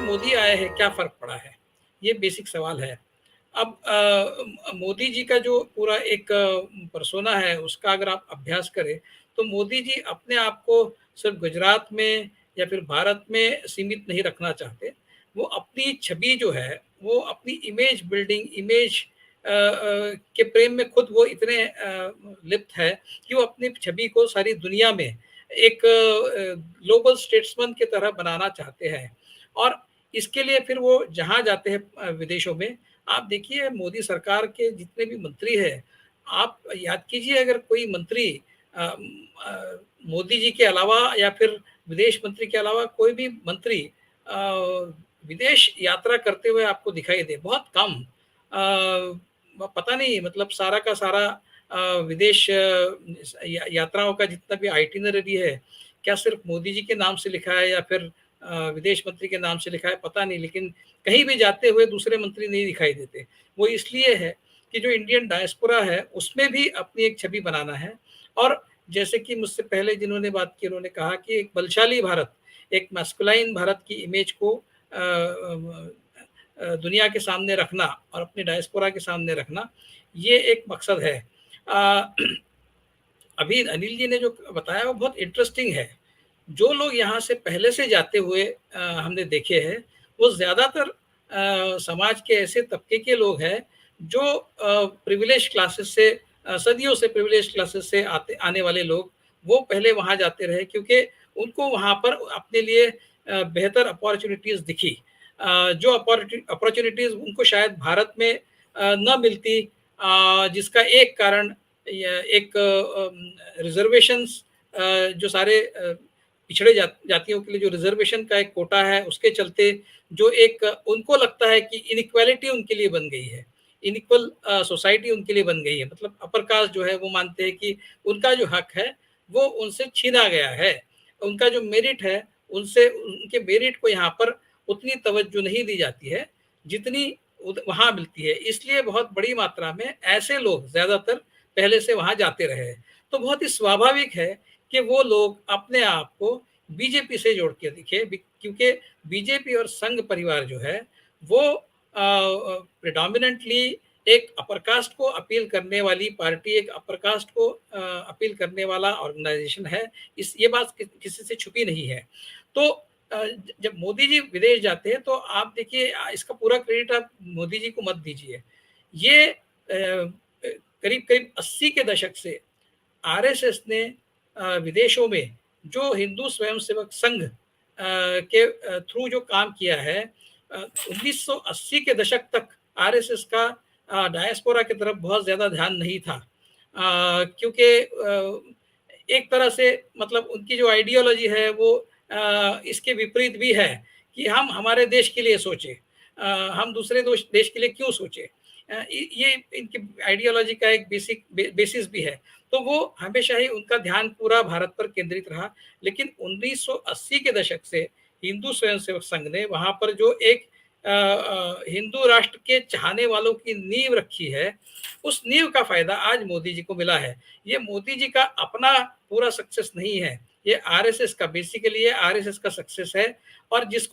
मोदी आए हैं क्या फ़र्क पड़ा है? ये बेसिक सवाल है। अब मोदी जी का जो पूरा एक पर्सोना है उसका अगर आप अभ्यास करें, तो मोदी जी अपने आप को सिर्फ़ गुजरात में या फिर भारत में सीमित नहीं रखना चाहते। वो अपनी छवि जो है, वो अपनी इमेज बिल्डिंग, इमेज के प्रेम में खुद वो इतने लिप्त है कि वो अपनी छवि को सारी दुनिया में एक ग्लोबल स्टेट्समैन की तरह बनाना चाहते हैं। और इसके लिए फिर वो जहाँ जाते हैं विदेशों में, आप देखिए मोदी सरकार के जितने भी मंत्री हैं, आप याद कीजिए अगर कोई मंत्री मोदी जी के अलावा या फिर विदेश मंत्री के अलावा कोई भी मंत्री विदेश यात्रा करते हुए आपको दिखाई दे, बहुत कम। पता नहीं मतलब सारा का सारा विदेश यात्राओं का जितना भी आइटिनरी है, क्या सिर्फ मोदी जी के नाम से लिखा है या फिर विदेश मंत्री के नाम से लिखा है पता नहीं, लेकिन कहीं भी जाते हुए दूसरे मंत्री नहीं दिखाई देते। वो इसलिए है कि जो इंडियन डायस्पोरा है उसमें भी अपनी एक छवि बनाना है। और जैसे कि मुझसे पहले जिन्होंने बात की उन्होंने कहा कि एक बलशाली भारत, एक मैस्कुलाइन भारत की इमेज को दुनिया के सामने रखना और अपने डायस्पोरा के सामने रखना, ये एक मकसद है। अ, अभी अनिल जी ने जो बताया वो बहुत इंटरेस्टिंग है। जो लोग यहाँ से पहले से जाते हुए हमने देखे हैं, वो ज़्यादातर समाज के ऐसे तबके के लोग हैं जो प्रिविलेज क्लासेस से सदियों से प्रिविलेज क्लासेस से आने वाले लोग, वो पहले वहाँ जाते रहे क्योंकि उनको वहाँ पर अपने लिए बेहतर अपॉर्च्युनिटीज़ दिखी। जो अपॉर्च्युनिटीज़ उनको शायद भारत में ना मिलती, जिसका एक कारण एक रिजर्वेशंस, जो सारे पिछड़े जातियों के लिए जो रिजर्वेशन का एक कोटा है उसके चलते जो एक उनको लगता है कि इनइक्वालिटी उनके लिए बन गई है, इनइक्वल सोसाइटी उनके लिए बन गई है। मतलब अपर कास्ट जो है वो मानते हैं कि उनका जो हक है वो उनसे छीना गया है, उनका जो मेरिट है उनसे उनके मेरिट को यहाँ पर उतनी तवज्जो नहीं दी जाती है जितनी वहाँ मिलती है। इसलिए बहुत बड़ी मात्रा में ऐसे लोग ज़्यादातर पहले से वहाँ जाते रहे हैं। तो बहुत ही स्वाभाविक है कि वो लोग अपने आप को बीजेपी से जोड़ के दिखे, क्योंकि बीजेपी और संघ परिवार जो है वो प्रिडोमिनेंटली एक अपर कास्ट को अपील करने वाली पार्टी, एक अपर कास्ट को अपील करने वाला ऑर्गेनाइजेशन है। इस ये बात किसी से छुपी नहीं है। तो जब मोदी जी विदेश जाते हैं तो आप देखिए, इसका पूरा क्रेडिट आप मोदी जी को मत दीजिए। ये करीब करीब 80 के दशक से आरएसएस ने विदेशों में जो हिंदू स्वयंसेवक संघ के थ्रू जो काम किया है, 1980 के दशक तक आरएसएस का डायस्पोरा की तरफ बहुत ज़्यादा ध्यान नहीं था, क्योंकि एक तरह से मतलब उनकी जो आइडियोलॉजी है वो इसके विपरीत भी है कि हम हमारे देश के लिए सोचें, हम दूसरे देश के लिए क्यों सोचें। ये इनकी आइडियोलॉजी का एक बेसिस भी है। तो वो हमेशा ही उनका ध्यान पूरा भारत पर केंद्रित रहा। लेकिन 1980 के दशक से हिंदू स्वयंसेवक संघ ने वहाँ पर जो एक हिंदू राष्ट्र के चाहने वालों की नींव रखी है, उस नींव का फ़ायदा आज मोदी जी को मिला है। ये मोदी जी का अपना पूरा सक्सेस नहीं है, ये आरएसएस का, बेसिकली ये आरएसएस का सक्सेस है। और जिस